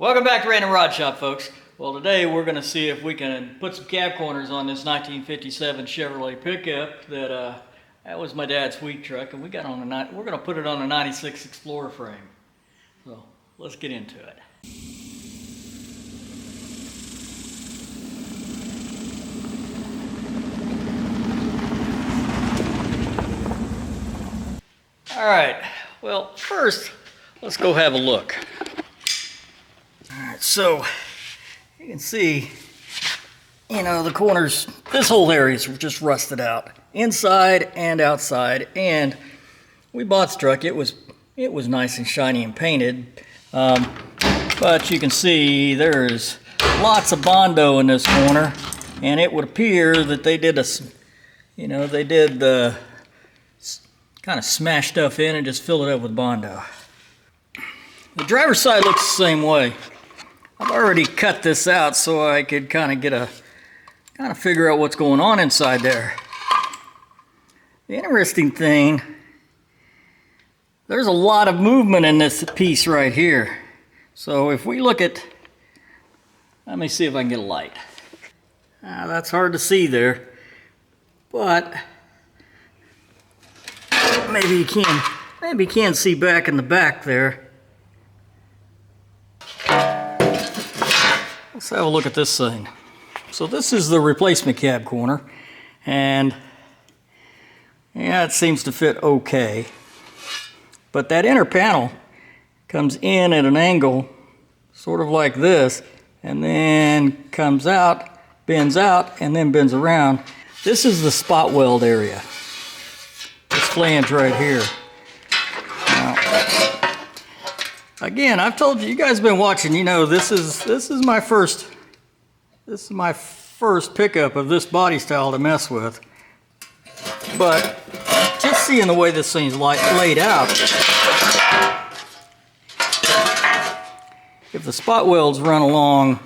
Welcome back to RandomRodShop, folks. Well, today we're going to see if we can put some cab corners on this 1957 Chevrolet pickup that was my dad's wheat truck, and we're going to put it on a 96 Explorer frame. So let's get into it. All right. Well, first let's go have a look. Alright, so you can see, the corners, this whole area is just rusted out, inside and outside, and we bought this truck. It was nice and shiny and painted, but you can see there's lots of Bondo in this corner, and it would appear that they did kind of smash stuff in and just fill it up with Bondo. The driver's side looks the same way. I've already cut this out so I could kind of figure out what's going on inside there. The interesting thing, there's a lot of movement in this piece right here. So if we look at, let me see if I can get a light. That's hard to see there, but maybe you can see back in the back there. Let's have a look at this thing. So this is the replacement cab corner, and yeah, it seems to fit okay. But that inner panel comes in at an angle, sort of like this, and then comes out, and then bends around. This is the spot weld area. This flange right here. Again, I've told you, you guys have been watching, this is my first pickup of this body style to mess with. But just seeing the way this thing's laid out, if the spot welds run along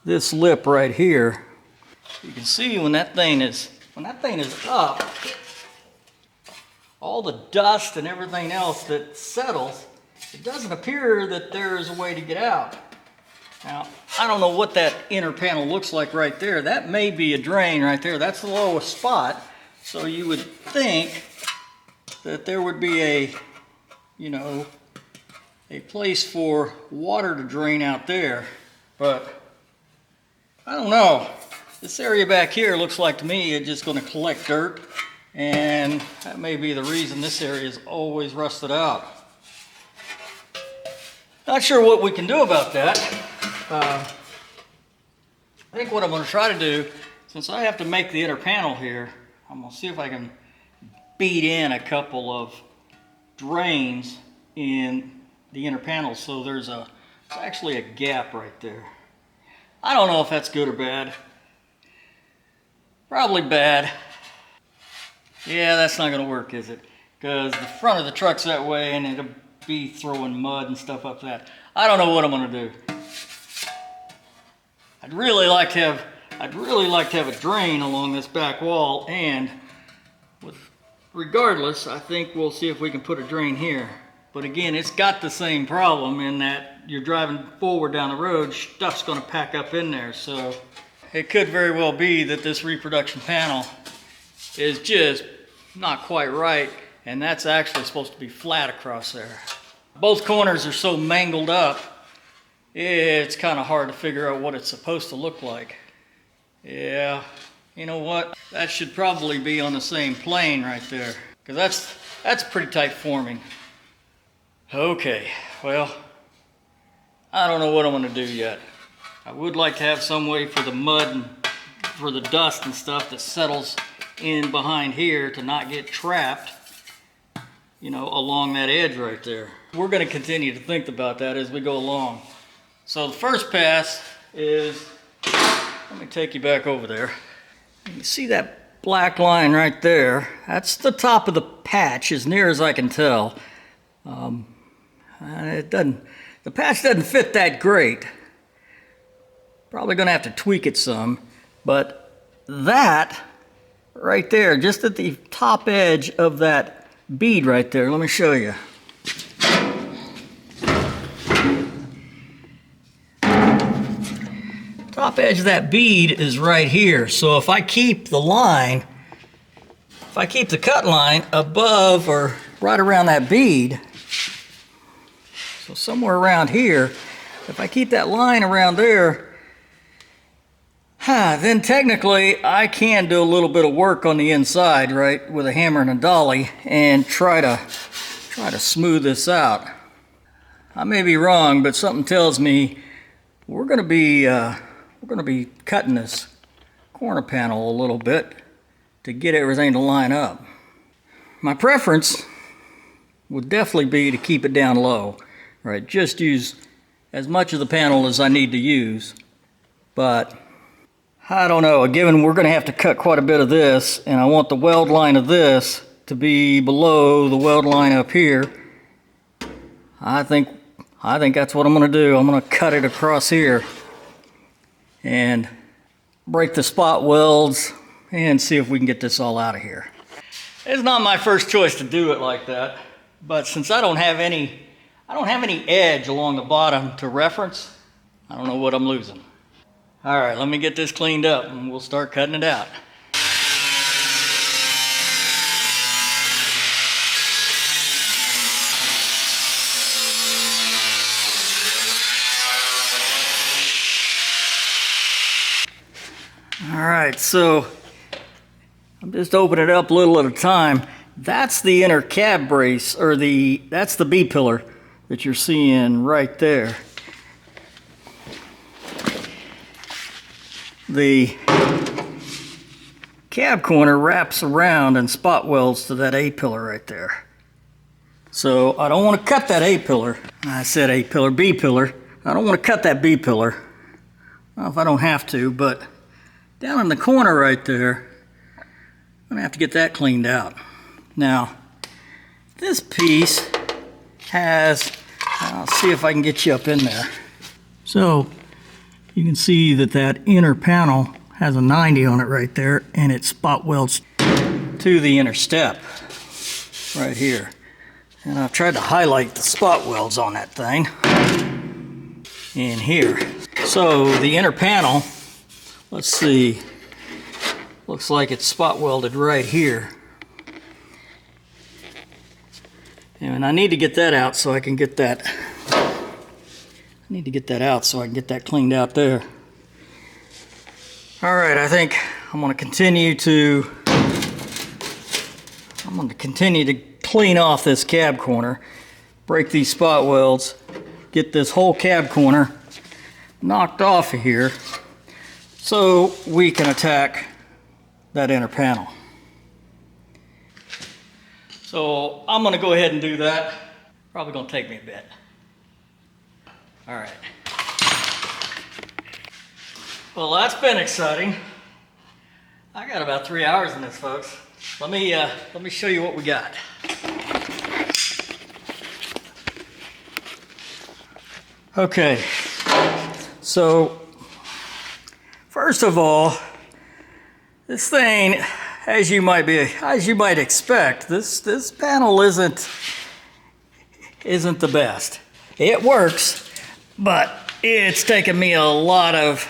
this lip right here, you can see when that thing is up, all the dust and everything else that settles, it doesn't appear that there is a way to get out. Now, I don't know what that inner panel looks like right there. That may be a drain right there. That's the lowest spot. So you would think that there would be a place for water to drain out there. But I don't know. This area back here looks like to me it's just going to collect dirt. And that may be the reason this area is always rusted out. Not sure what we can do about that. I think what I'm going to try to do, since I have to make the inner panel here, I'm going to see if I can beat in a couple of drains in the inner panel so there's actually a gap right there. I don't know if that's good or bad. Probably bad. Yeah, that's not going to work, is it? Because the front of the truck's that way and it'll be throwing mud and stuff up that. I don't know what I'm going to do. I'd really like to have a drain along this back wall, and regardless, I think we'll see if we can put a drain here. But again, it's got the same problem in that you're driving forward down the road, stuff's going to pack up in there. So it could very well be that this reproduction panel is just not quite right, and that's actually supposed to be flat across there. Both corners are so mangled up, it's kind of hard to figure out what it's supposed to look like. Yeah, you know what? That should probably be on the same plane right there, because that's pretty tight forming. Okay, well, I don't know what I'm going to do yet. I would like to have some way for the mud and for the dust and stuff that settles in behind here to not get trapped, along that edge right there. We're going to continue to think about that as we go along. So the first pass is, let me take you back over there. You see that black line right there? That's the top of the patch, as near as I can tell. The patch doesn't fit that great. Probably going to have to tweak it some, but that right there, just at the top edge of that bead right there, let me show you. top edge of that bead is right here. So if I keep the line, if I keep the cut line above or right around that bead, so somewhere around here, if I keep that line around there, then technically I can do a little bit of work on the inside, right, with a hammer and a dolly and try to smooth this out. I may be wrong, but something tells me we're going to be cutting this corner panel a little bit to get everything to line up. My preference would definitely be to keep it down low, right? Just use as much of the panel as I need to use, but I don't know, given we're going to have to cut quite a bit of this, and I want the weld line of this to be below the weld line up here, I think that's what I'm going to do. I'm going to cut it across here and break the spot welds and see if we can get this all out of here. It's not my first choice to do it like that, but since I don't have any edge along the bottom to reference, I don't know what I'm losing. All right, let me get this cleaned up and we'll start cutting it out. All right, so I'm just opening it up a little at a time. That's the inner cab brace, or that's the B-pillar that you're seeing right there. The cab corner wraps around and spot welds to that A-pillar right there. So I don't want to cut that A-pillar. I said A-pillar, B-pillar. I don't want to cut that B-pillar. Well, if I don't have to, but down in the corner right there, I'm gonna have to get that cleaned out. Now, this piece has, I'll see if I can get you up in there. So, you can see that inner panel has a 90 on it right there, and it spot welds to the inner step right here. And I've tried to highlight the spot welds on that thing in here. So the inner panel, let's see, looks like it's spot welded right here. And I need to get that out so I can get that, cleaned out there. All right, I think I'm going to continue to clean off this cab corner, break these spot welds, get this whole cab corner knocked off of here so we can attack that inner panel. So I'm going to go ahead and do that. Probably going to take me a bit. All right. Well, that's been exciting. I got about 3 hours in this, folks. Let me show you what we got. Okay. So first of all, this thing, as you might expect, this panel isn't the best. It works, but it's taken me a lot of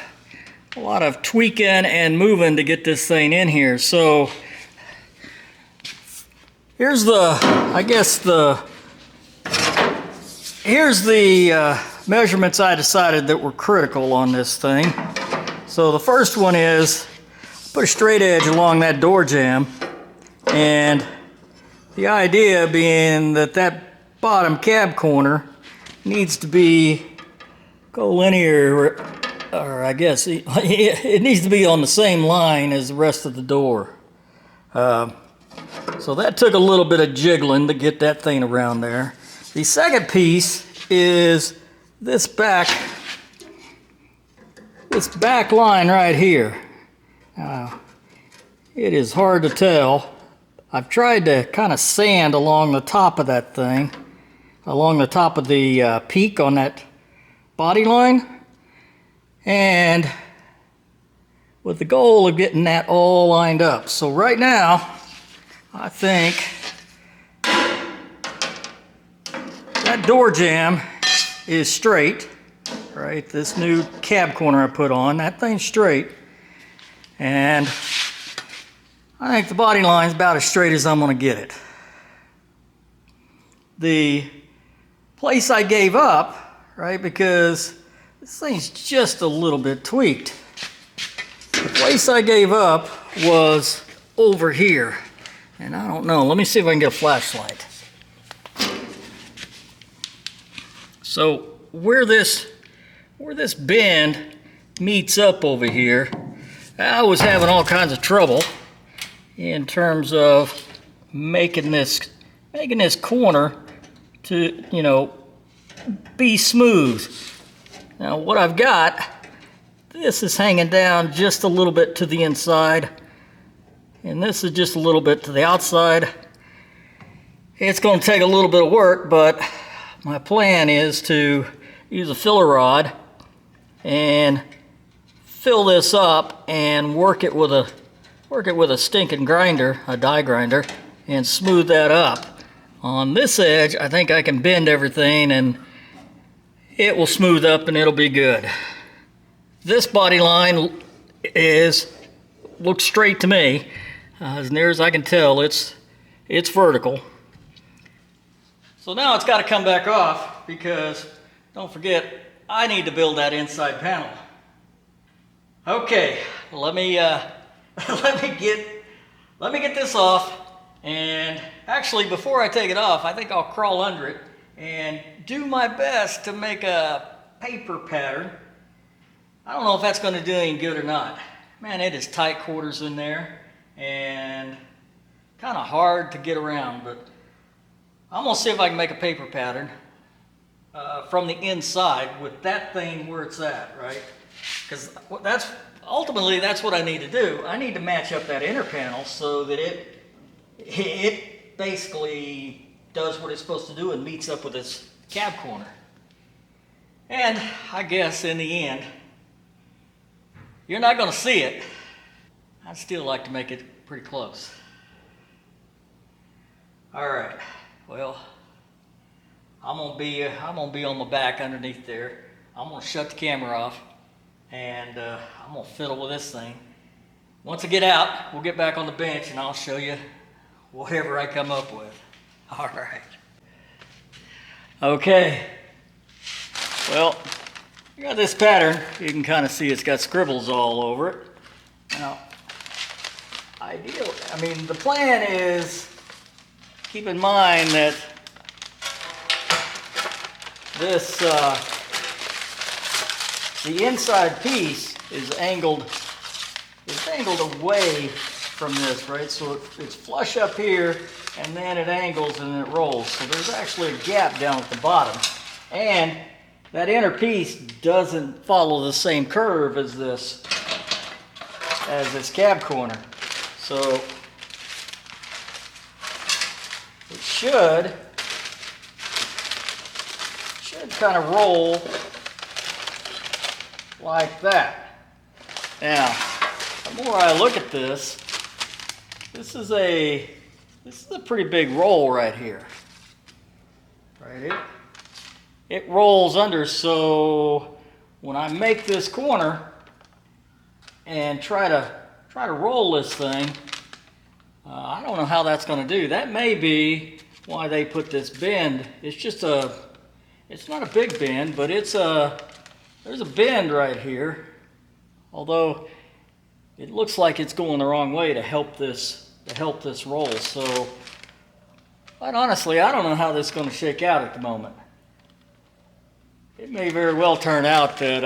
tweaking and moving to get this thing in here. So here's the measurements I decided that were critical on this thing. So the first one is put a straight edge along that door jamb, and the idea being that bottom cab corner needs to be collinear, or I guess it needs to be on the same line as the rest of the door. So that took a little bit of jiggling to get that thing around there. The second piece is this back line right here. It is hard to tell. I've tried to kind of sand along the top of that thing, along the top of the peak on that body line, and with the goal of getting that all lined up. So right now, I think that door jamb is straight. right? This new cab corner I put on, that thing's straight. And I think the body line's about as straight as I'm gonna get it. The place I gave up, right, because this thing's just a little bit tweaked. The place I gave up was over here. And I don't know, let me see if I can get a flashlight. So where this bend meets up over here, I was having all kinds of trouble in terms of making this corner to, you know, be smooth. Now what I've got, this is hanging down just a little bit to the inside, and this is just a little bit to the outside. It's going to take a little bit of work, but my plan is to use a filler rod and fill this up and work it with a stinking grinder, a die grinder, and smooth that up. On this edge, I think I can bend everything and it will smooth up and it'll be good. This body line looks straight to me. As near as I can tell, it's vertical. So now it's got to come back off because, don't forget, I need to build that inside panel. Okay, let me get this off, and actually before I take it off, I think I'll crawl under it and do my best to make a paper pattern. I don't know if that's going to do any good or not. Man, it is tight quarters in there and kind of hard to get around, but I'm going to see if I can make a paper pattern from the inside with that thing where it's at, right? Because ultimately that's what I need to do. I need to match up that inner panel so that it basically does what it's supposed to do and meets up with this cab corner. And I guess in the end, you're not going to see it. I'd still like to make it pretty close. All right. Well, I'm gonna be on my back underneath there. I'm gonna shut the camera off, and I'm gonna fiddle with this thing. Once I get out, we'll get back on the bench, and I'll show you whatever I come up with. All right. Okay. Well, I got this pattern. You can kind of see it's got scribbles all over it. Now, the plan is, keep in mind that this, the inside piece is angled away from this, right? So it's flush up here, and then it angles and it rolls. So there's actually a gap down at the bottom. And that inner piece doesn't follow the same curve as this cab corner. So it should kind of roll like that. Now, the more I look at this, this is a pretty big roll right here. Right? It rolls under, so when I make this corner and try to roll this thing, I don't know how that's going to do. That may be why they put this bend. It's not a big bend, but there's a bend right here. Although it looks like it's going the wrong way to help this roll. So, quite honestly, I don't know how this is going to shake out at the moment. It may very well turn out that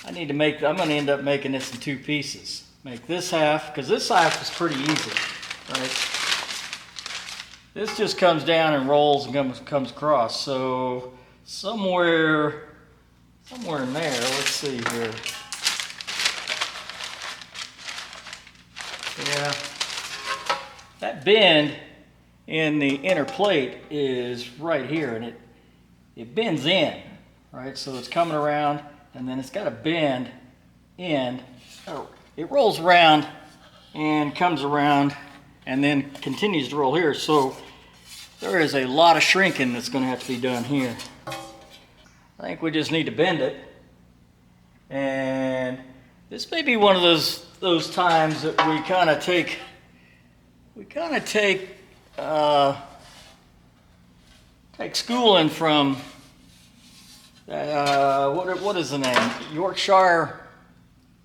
I'm going to end up making this in two pieces. Make this half, because this half is pretty easy, right? This just comes down and rolls and comes across. So somewhere in there, let's see here. Yeah, that bend in the inner plate is right here, and it bends in, right? So it's coming around, and then it's got a bend in. Oh, it rolls around and comes around and then continues to roll here. So there is a lot of shrinking that's going to have to be done here. I think we just need to bend it. And this may be one of those times that we kind of take take schooling from what is the name? Yorkshire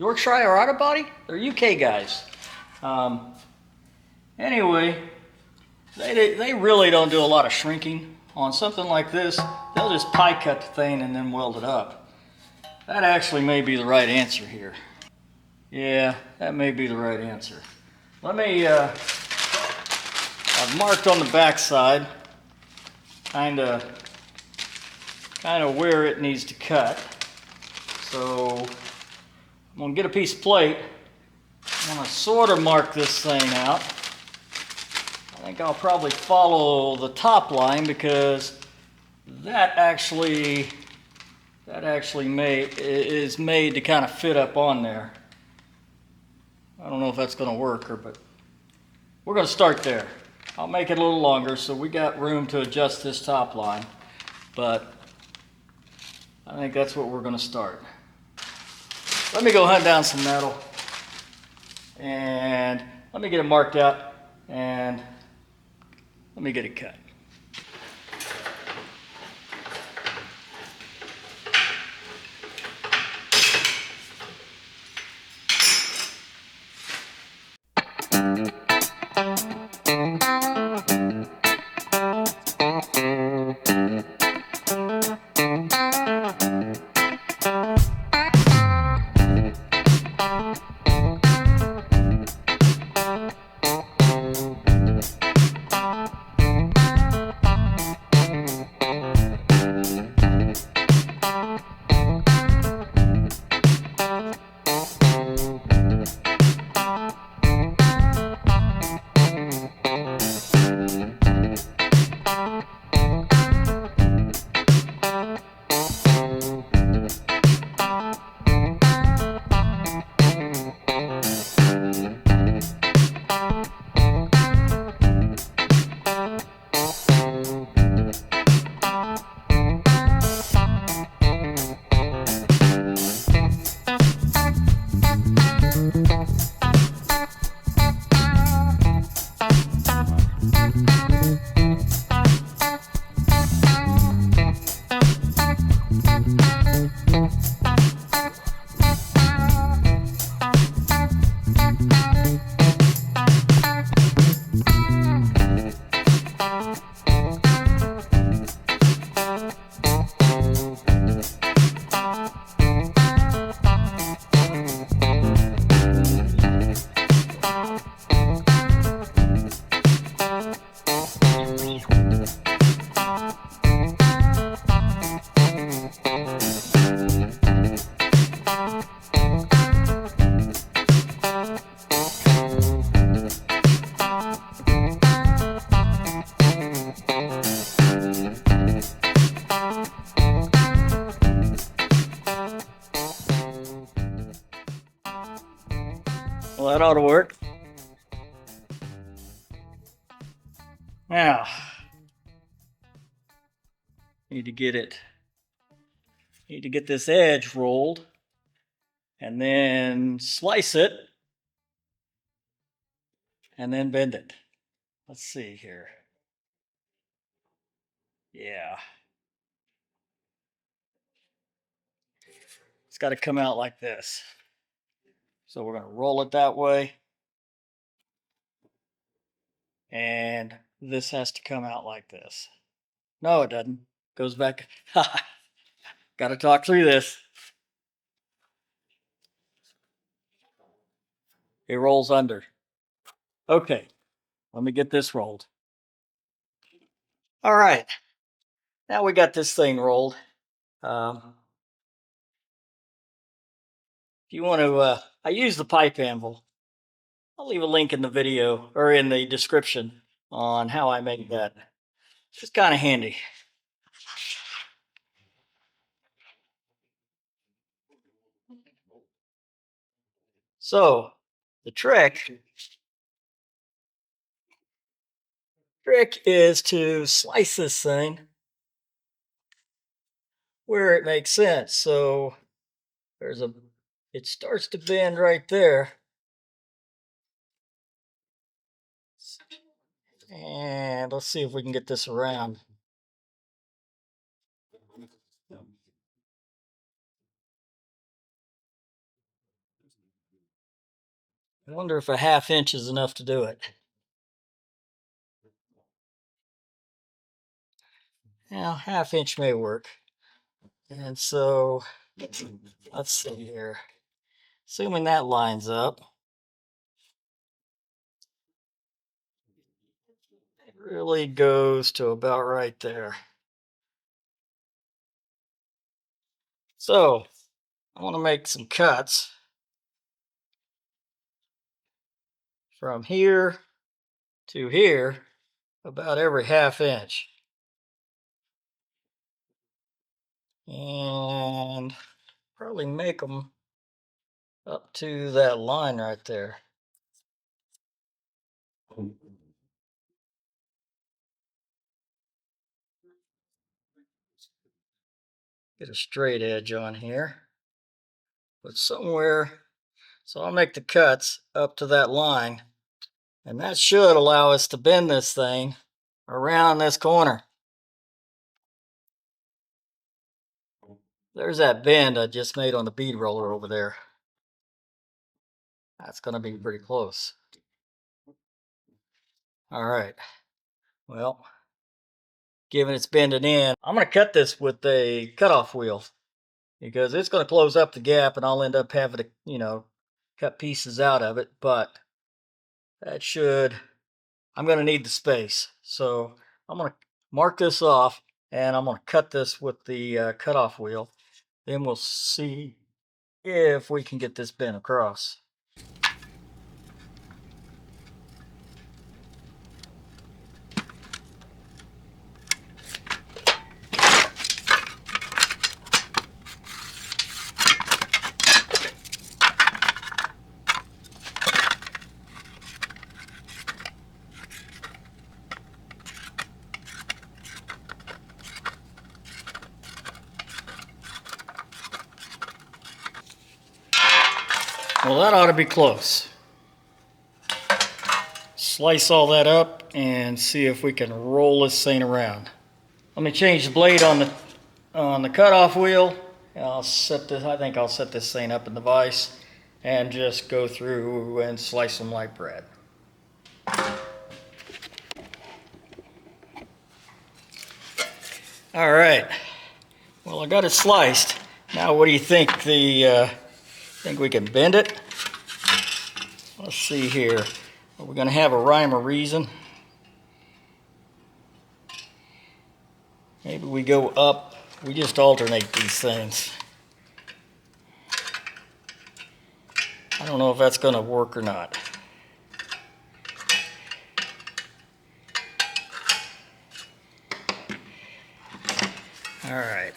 Auto Body? They're UK guys. Anyway, they really don't do a lot of shrinking on something like this. They'll just pie cut the thing and then weld it up. That actually may be the right answer here. Yeah, that may be the right answer. Let me, I've marked on the back side, kind of where it needs to cut. So I'm gonna get a piece of plate. I'm gonna sort of mark this thing out. I think I'll probably follow the top line because that actually is made to kind of fit up on there. I don't know if that's going to work, but we're going to start there. I'll make it a little longer so we got room to adjust this top line, but I think that's what we're going to start. Let me go hunt down some metal and let me get it marked out and let me get it cut. Well, that ought to work. Now, need to get this edge rolled and then slice it and then bend it. Let's see here. Yeah. It's got to come out like this. So we're going to roll it that way. And this has to come out like this. No, it doesn't. Goes back. Got to talk through this. It rolls under. Okay, let me get this rolled. All right, now we got this thing rolled. If you want to, I use the pipe anvil. I'll leave a link in the video or in the description on how I make that. It's just kind of handy. So the trick is to slice this thing where it makes sense. So it starts to bend right there. And let's see if we can get this around. I wonder if a ½ inch is enough to do it. Now, ½ inch may work. And so, let's see here. Assuming that lines up, it really goes to about right there. So, I want to make some cuts from here to here, about every ½ inch. And probably make them up to that line right there. Get a straight edge on here. But somewhere, so I'll make the cuts up to that line. And that should allow us to bend this thing around this corner. There's that bend I just made on the bead roller over there. That's going to be pretty close. All right. Well, given it's bending in, I'm going to cut this with a cutoff wheel because it's going to close up the gap and I'll end up having to, cut pieces out of it. But that should, I'm going to need the space. So I'm going to mark this off and I'm going to cut this with the cutoff wheel. Then we'll see if we can get this bent across. Well, that ought to be close. Slice all that up and see if we can roll this thing around. Let me change the blade on the cutoff wheel. I'll set this. I think I'll set this thing up in the vise and just go through and slice them like bread. All right. Well, I got it sliced. Now, what do you think? Think we can bend it? Let's see here. Are we going to have a rhyme or reason? Maybe we go up. We just alternate these things. I don't know if that's going to work or not. All right.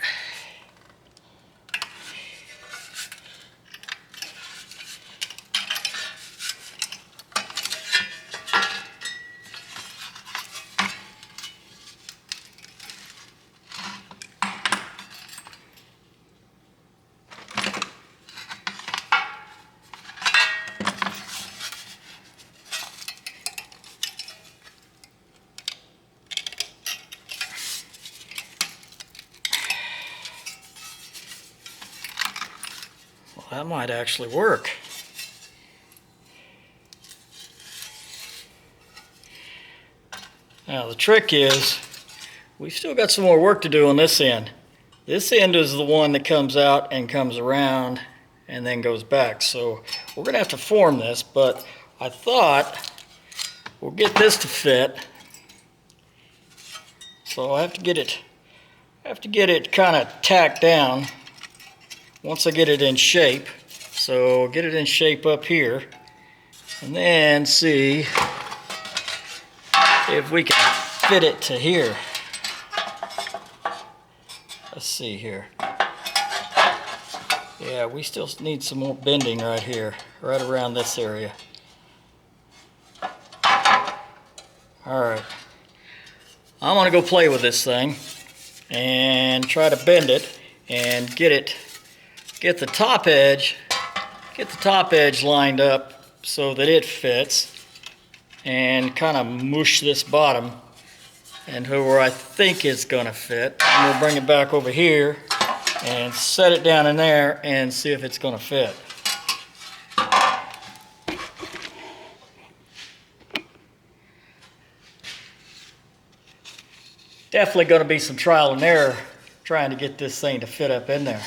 Well, that might actually work. Now the trick is, we've still got some more work to do on this end. This end is the one that comes out and comes around and then goes back. So we're going to have to form this, but I thought we'll get this to fit. So I have to get it kind of tacked down once I get it in shape. So get it in shape up here and then see if we can fit it to here. Let's see here. Yeah, we still need some more bending right here, right around this area. All right. I'm gonna go play with this thing and try to bend it and get the top edge lined up so that it fits, and kind of mush this bottom and where I think it's going to fit. And we'll bring it back over here and set it down in there and see if it's going to fit. Definitely going to be some trial and error trying to get this thing to fit up in there.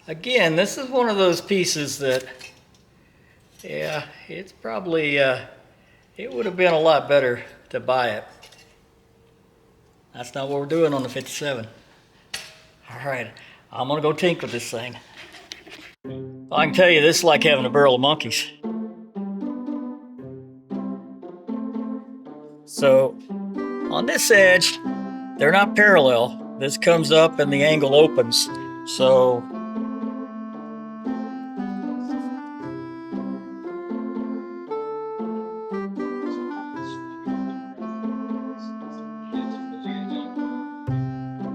Again, this is one of those pieces that, yeah, it's probably, it would have been a lot better to buy it. That's not what we're doing on the 57. All right, I'm gonna go tinker with this thing. I can tell you, this is like having a barrel of monkeys. So, on this edge, they're not parallel. This comes up and the angle opens. So,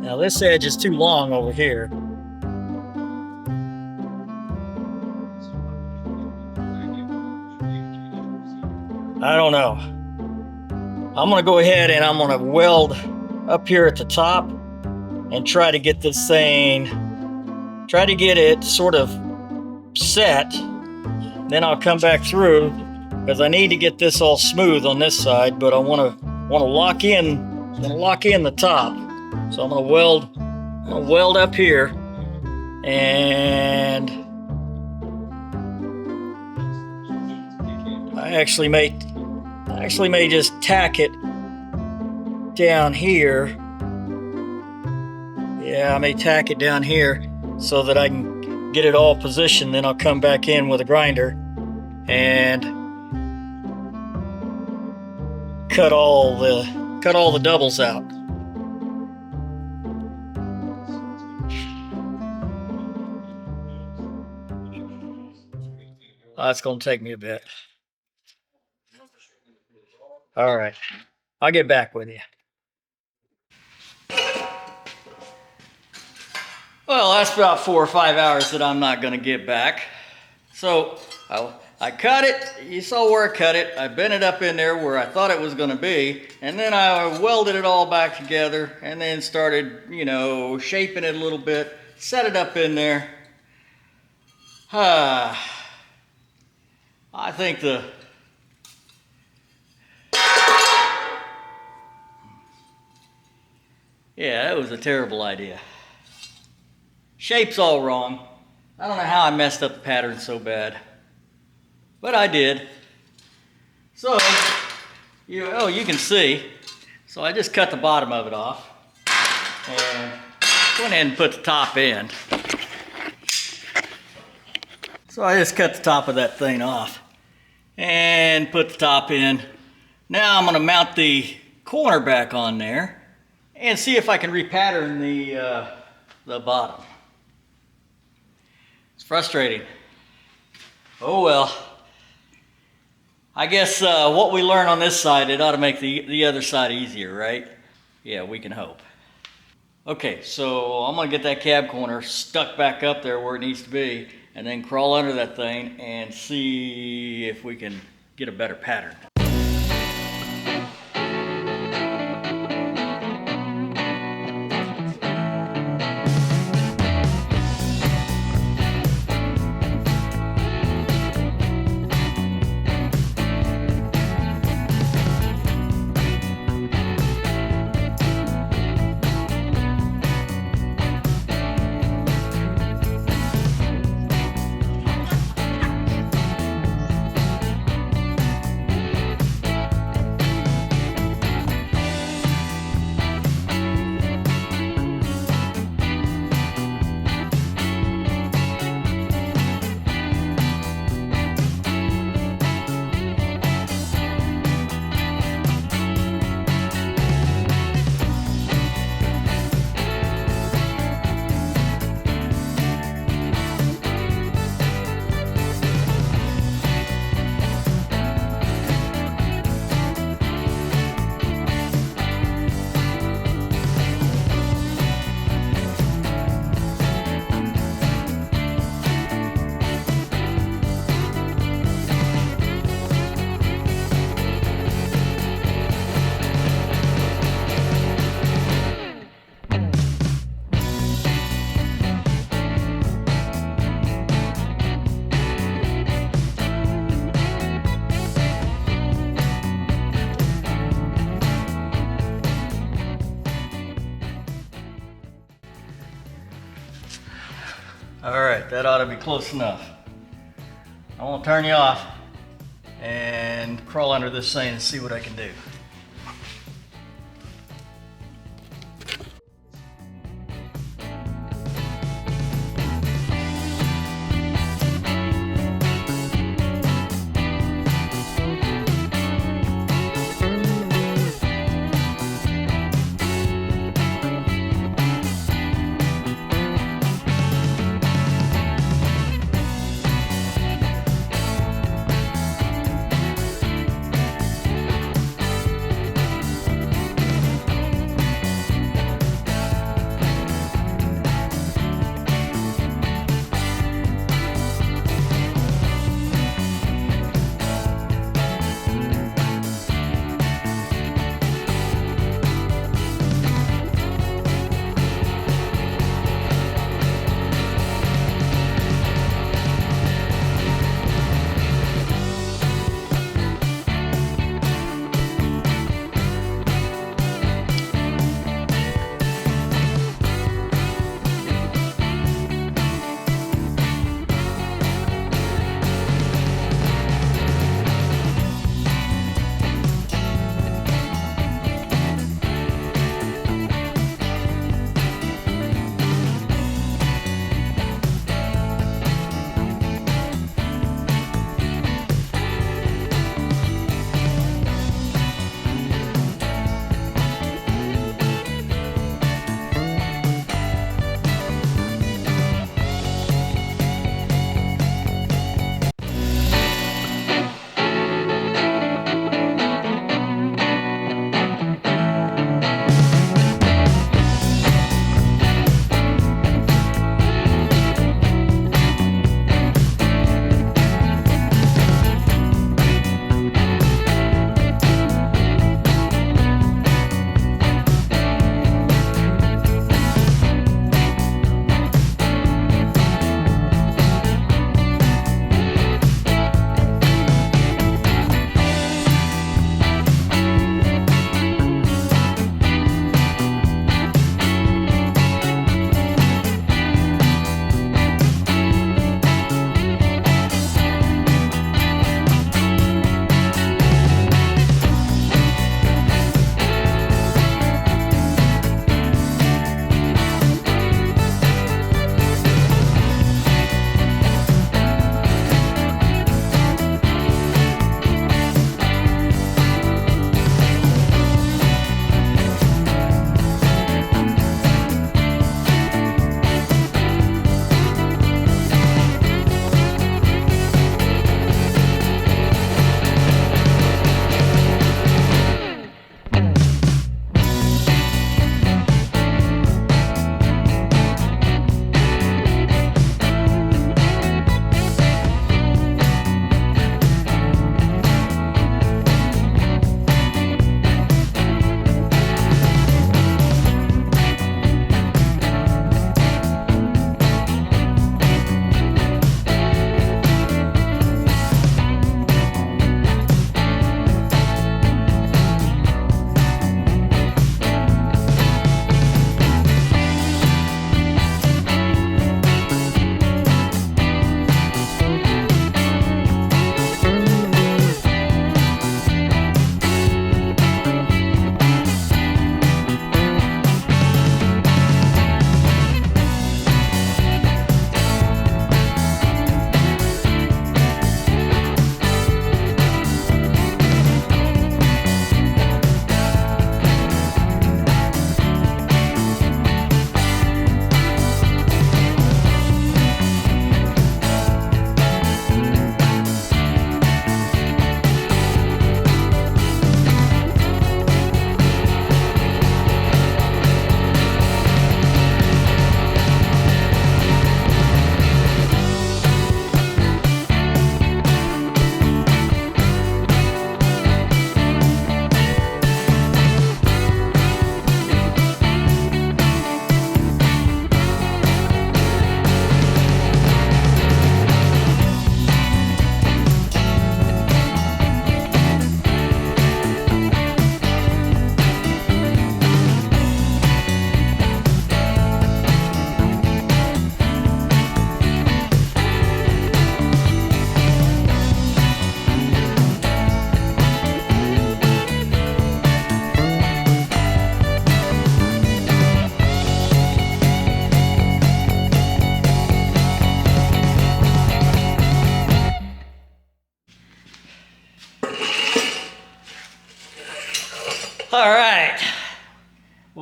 now this edge is too long over here. I don't know. I'm gonna go ahead and I'm gonna weld up here at the top and try to get this thing, try to get it sort of set. Then I'll come back through because I need to get this all smooth on this side, but I wanna lock in the top. So I'm gonna weld up here, and I actually may just tack it down here. Yeah, I may tack it down here so that I can get it all positioned. Then I'll come back in with a grinder and cut all the doubles out. That's going to take me a bit. All right, I'll get back with you. Well, that's about 4 or 5 hours that I'm not going to get back. So I cut it. You saw where I cut it. I bent it up in there where I thought it was going to be, and then I welded it all back together, and then started, you know, shaping it a little bit, set it up in there. I think yeah, that was a terrible idea. Shape's all wrong. I don't know how I messed up the pattern so bad, but I did. So, you can see. So I just cut the bottom of it off and went ahead and put the top in. So I just cut the top of that thing off and put the top in. Now I'm going to mount the corner back on there and see if I can repattern the bottom. It's frustrating. Oh well. I guess what we learn on this side, it ought to make the other side easier, right? Yeah, we can hope. Okay, so I'm gonna get that cab corner stuck back up there where it needs to be, and then crawl under that thing and see if we can get a better pattern. All right, that ought to be close enough. I won't turn you off and crawl under this thing and see what I can do.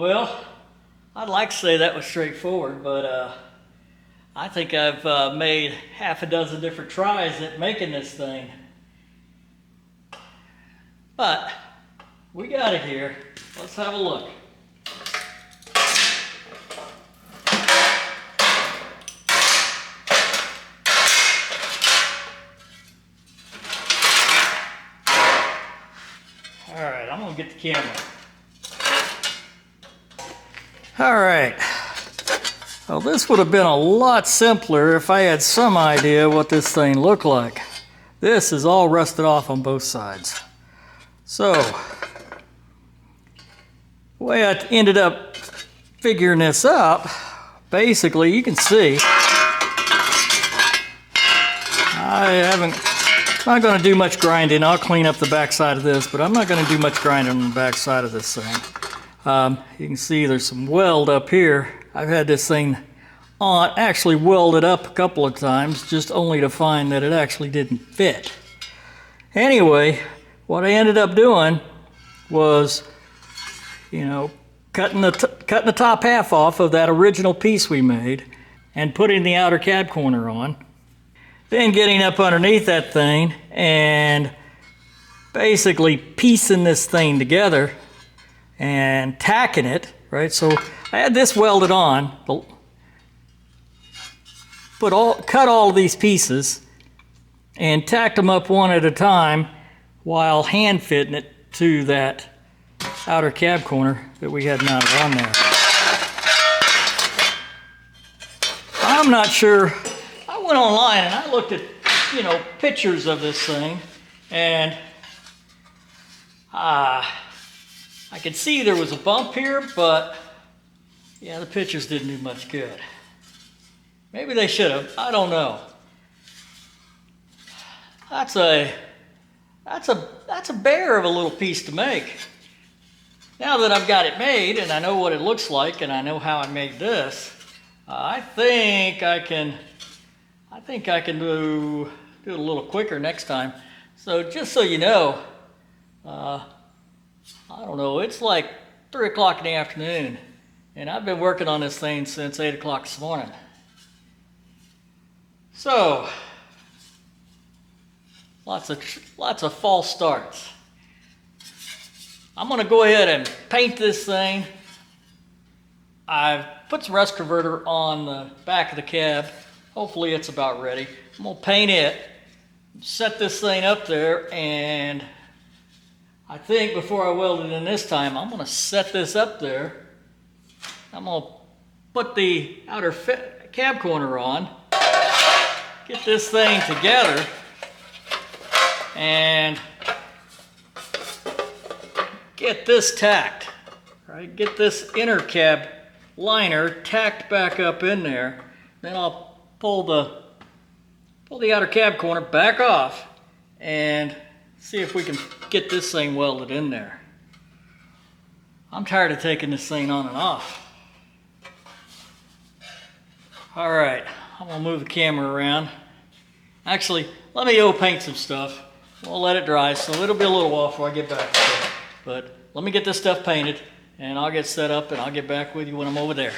Well, I'd like to say that was straightforward, but I think I've made half a dozen different tries at making this thing. But we got it here. Let's have a look. All right, I'm gonna get the camera. All right. Well, this would have been a lot simpler if I had some idea what this thing looked like. This is all rusted off on both sides. So, the way I ended up figuring this up, basically you can see I'm not going to do much grinding. I'll clean up the back side of this, but I'm not going to do much grinding on the back side of this thing. You can see there's some weld up here. I've had this thing on, actually welded up a couple of times, just only to find that it actually didn't fit. Anyway, what I ended up doing was, you know, cutting the top half off of that original piece we made and putting the outer cab corner on. Then getting up underneath that thing and basically piecing this thing together and tacking it, right? So I had this welded on, cut all of these pieces and tacked them up one at a time while hand fitting it to that outer cab corner that we had mounted on there. I'm not sure. I went online and I looked at, you know, pictures of this thing, and I could see there was a bump here, but yeah, the pictures didn't do much good. Maybe they should have. I don't know. That's a bear of a little piece to make. Now that I've got it made and I know what it looks like and I know how I made this, I think I can do it a little quicker next time. So just so you know, I don't know, it's like 3 o'clock in the afternoon, and I've been working on this thing since 8 o'clock this morning. So, lots of false starts. I'm gonna go ahead and paint this thing. I've put some rust converter on the back of the cab. Hopefully it's about ready. I'm gonna paint it, set this thing up there, and I think before I weld it in this time, I'm gonna set this up there. I'm gonna put the outer cab corner on, get this thing together, and get this tacked, right? Get this inner cab liner tacked back up in there. Then I'll pull the outer cab corner back off and see if we can get this thing welded in there. I'm tired of taking this thing on and off. All right, I'm gonna move the camera around. Actually, let me go paint some stuff. We'll let it dry, so it'll be a little while before I get back to it. But let me get this stuff painted, and I'll get set up, and I'll get back with you when I'm over there.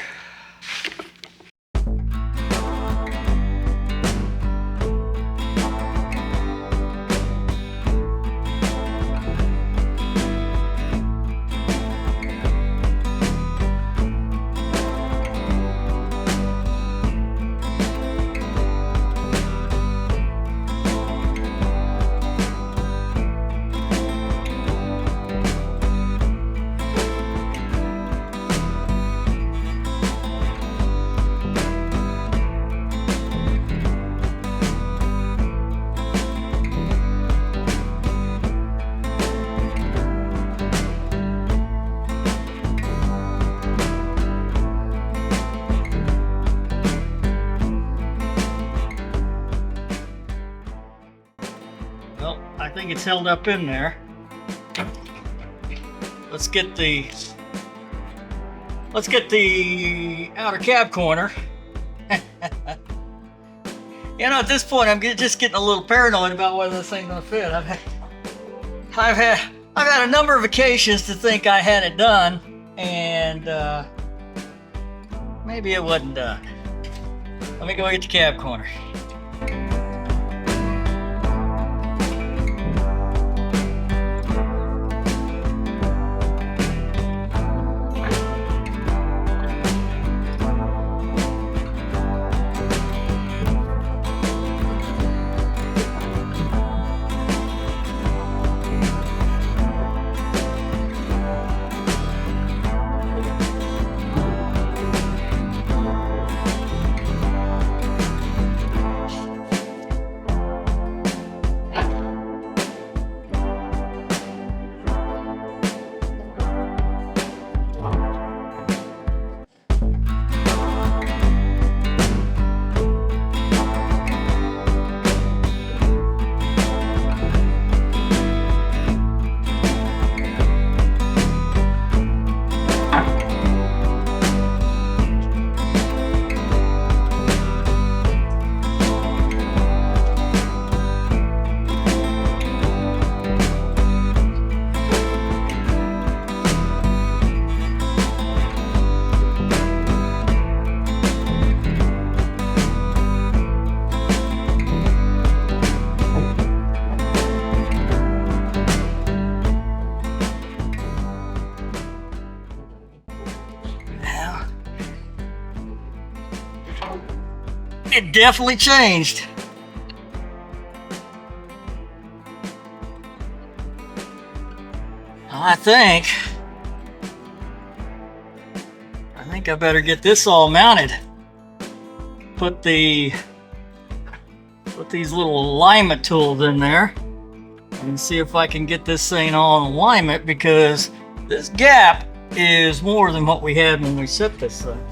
I think it's held up in there. Let's get the outer cab corner. You know, at this point, I'm just getting a little paranoid about whether this thing's gonna fit. I've had a number of occasions to think I had it done, and maybe it wasn't done. Let me go get the cab corner. It definitely changed. I think I better get this all mounted. Put these little alignment tools in there and see if I can get this thing all in alignment, because this gap is more than what we had when we set this thing.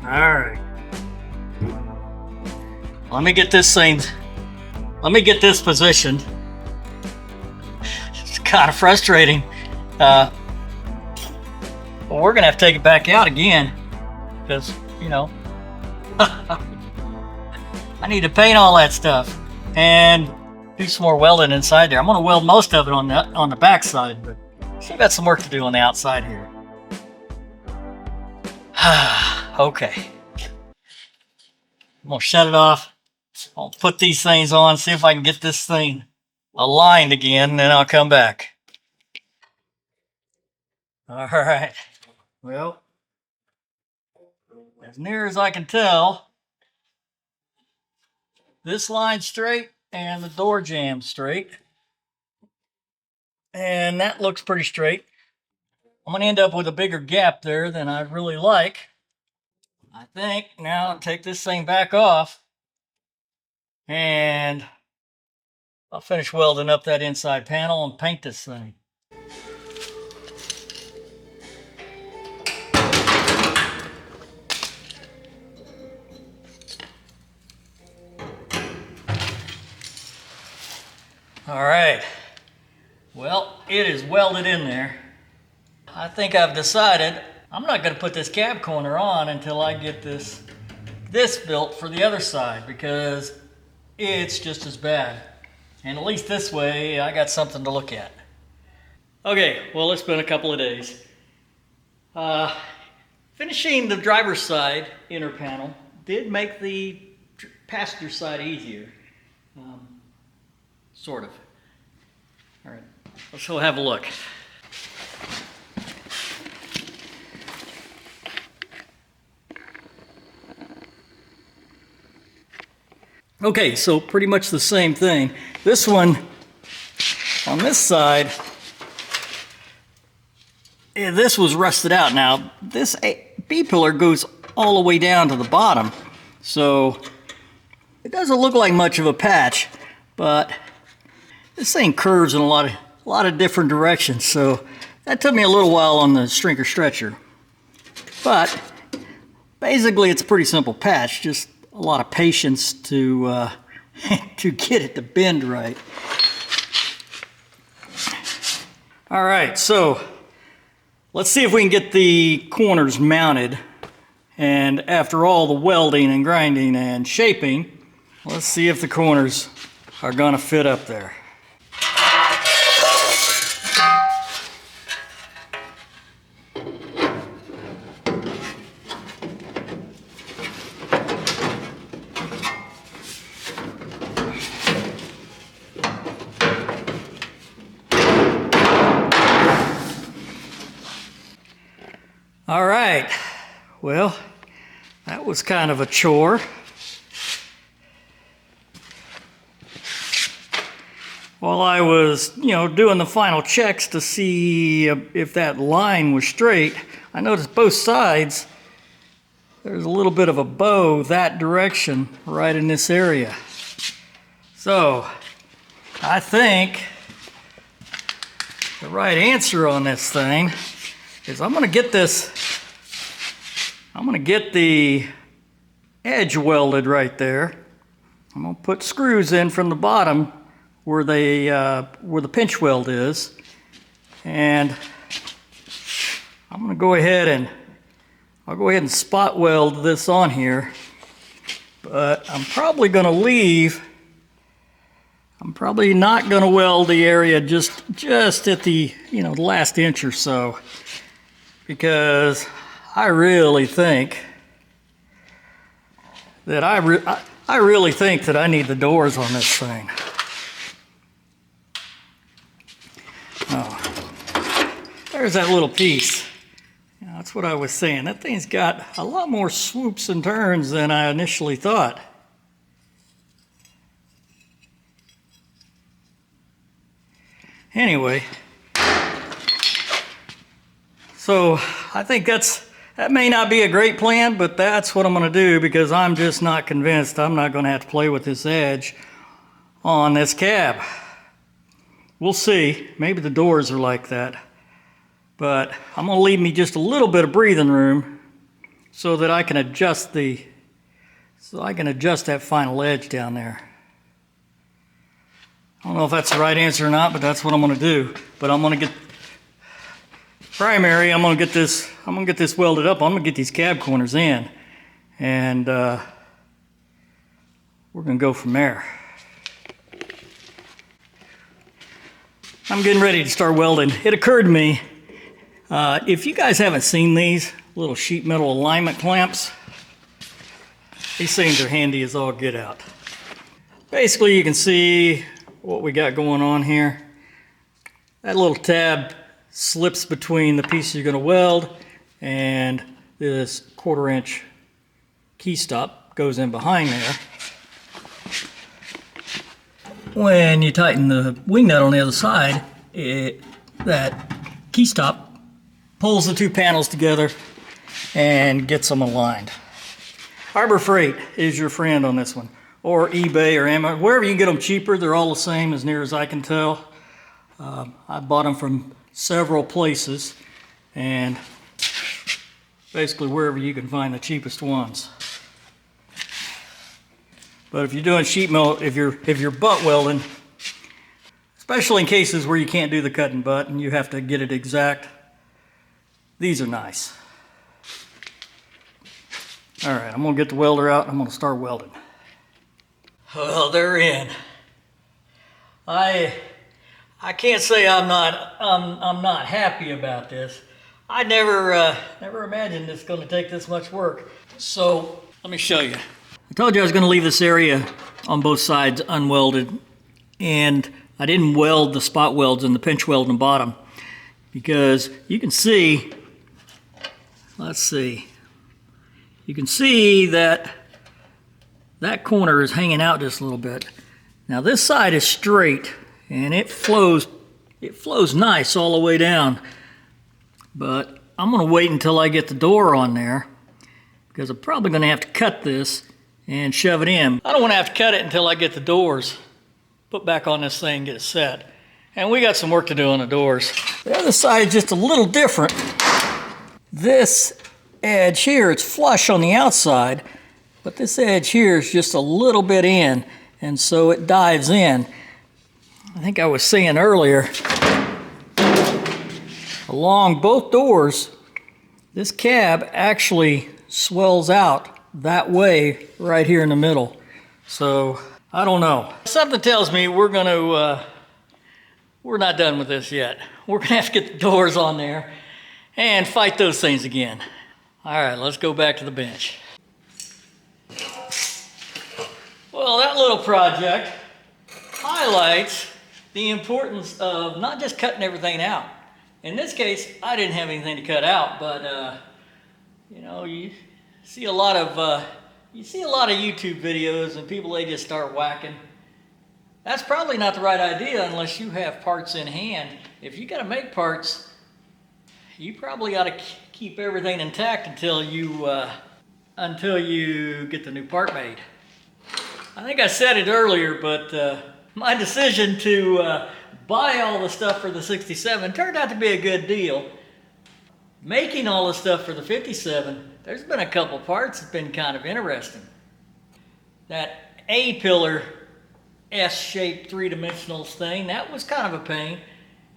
All right. Let me get this positioned. It's kind of frustrating. Well, we're gonna have to take it back out again because, you know, I need to paint all that stuff and do some more welding inside there. I'm gonna weld most of it on the back side, but still got some work to do on the outside here. Okay. I'm gonna shut it off. I'll put these things on, see if I can get this thing aligned again, and then I'll come back. All right. Well, as near as I can tell, this line's straight and the door jam's straight. And that looks pretty straight. I'm gonna end up with a bigger gap there than I'd really like. I think now I'll take this thing back off and I'll finish welding up that inside panel and paint this thing. All right, well, it is welded in there. I think I've decided I'm not gonna put this cab corner on until I get this built for the other side, because it's just as bad. And at least this way, I got something to look at. Okay, well, it's been a couple of days. Finishing the driver's side inner panel did make the passenger side easier. Sort of. All right, let's go have a look. Okay, so pretty much the same thing. This one, on this side, this was rusted out. Now, this B-pillar goes all the way down to the bottom, so it doesn't look like much of a patch, but this thing curves in a lot of different directions, so that took me a little while on the Strinker stretcher. But basically, it's a pretty simple patch, just a lot of patience to to get it to bend right. All right, so let's see if we can get the corners mounted And after all the welding and grinding and shaping, let's see if the corners are gonna fit up there. All right, well, that was kind of a chore. While I was, doing the final checks to see if that line was straight, I noticed both sides, there's a little bit of a bow that direction right in this area. So, I think the right answer on this thing is I'm gonna get the edge welded right there. I'm gonna put screws in from the bottom where the pinch weld is, and I'm gonna go ahead and spot weld this on here. But I'm probably not gonna weld the area just at the the last inch or so, because I really think that I need the doors on this thing. Oh, there's that little piece. That's what I was saying. That thing's got a lot more swoops and turns than I initially thought. Anyway, so I think that may not be a great plan, but that's what I'm going to do, because I'm just not convinced I'm not going to have to play with this edge on this cab. We'll see. Maybe the doors are like that. But I'm going to leave me just a little bit of breathing room so that I can adjust that final edge down there. I don't know if that's the right answer or not, but that's what I'm going to do. But I'm going to get primary. I'm going to get this welded up. I'm going to get these cab corners in, and we're going to go from there. I'm getting ready to start welding. It occurred to me, if you guys haven't seen these little sheet metal alignment clamps, these things are handy as all get out. Basically, you can see what we got going on here. That little tab slips between the piece you're going to weld, and this 1/4 inch key stop goes in behind there. When you tighten the wing nut on the other side, that key stop pulls the two panels together and gets them aligned. Harbor Freight is your friend on this one, or eBay or Amazon, wherever you can get them cheaper. They're all the same as near as I can tell. I bought them from several places, and basically wherever you can find the cheapest ones. But if you're doing sheet metal, if you're butt welding, especially in cases where you can't do the cut and butt and you have to get it exact, these are nice. All right, I'm gonna get the welder out and I'm gonna start welding. Well, they're in. I can't say I'm not happy about this. I never imagined it's going to take this much work. So let me show you. I told you I was going to leave this area on both sides unwelded, and I didn't weld the spot welds and the pinch weld in the bottom, because you can see, let's see, you can see that corner is hanging out just a little bit. Now this side is straight, and it flows nice all the way down, but I'm going to wait until I get the door on there, because I'm probably going to have to cut this and shove it in. I don't want to have to cut it until I get the doors put back on this thing and get it set. And we got some work to do on the doors. The other side is just a little different. This edge here, it's flush on the outside, but this edge here is just a little bit in, and so it dives in. I think I was saying earlier, along both doors, this cab actually swells out that way right here in the middle. So I don't know. Something tells me we're not done with this yet. We're gonna have to get the doors on there and fight those things again. All right, let's go back to the bench. Well, that little project highlights the importance of not just cutting everything out. In this case, I didn't have anything to cut out, but you know, you see a lot of YouTube videos and people, they just start whacking. That's probably not the right idea unless you have parts in hand. If you got to make parts, you probably ought to keep everything intact until you get the new part made. I think I said it earlier, but my decision to buy all the stuff for the 67 turned out to be a good deal. Making all the stuff for the 57, there's been a couple parts that's been kind of interesting. That A-pillar S-shaped three-dimensional thing, that was kind of a pain.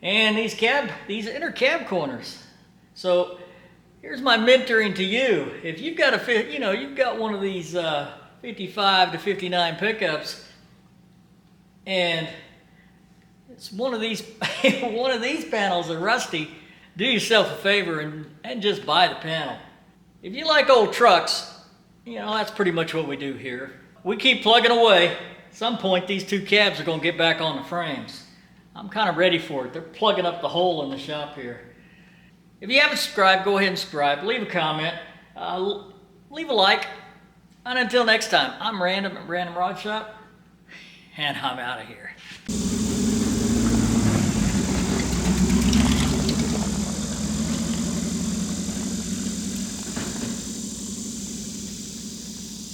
And these inner cab corners. So here's my mentoring to you. If you've got you've got one of these 55 to 59 pickups, and it's one of these panels are rusty, do yourself a favor and just buy the panel. If you like old trucks, that's pretty much what we do here. We keep plugging away. At some point, these two cabs are going to get back on the frames. I'm kind of ready for it. They're plugging up the hole in the shop here. If you haven't subscribed, go ahead and subscribe. Leave a comment. Leave a like. And until next time, I'm Random at RandomRodShop, and I'm out of here.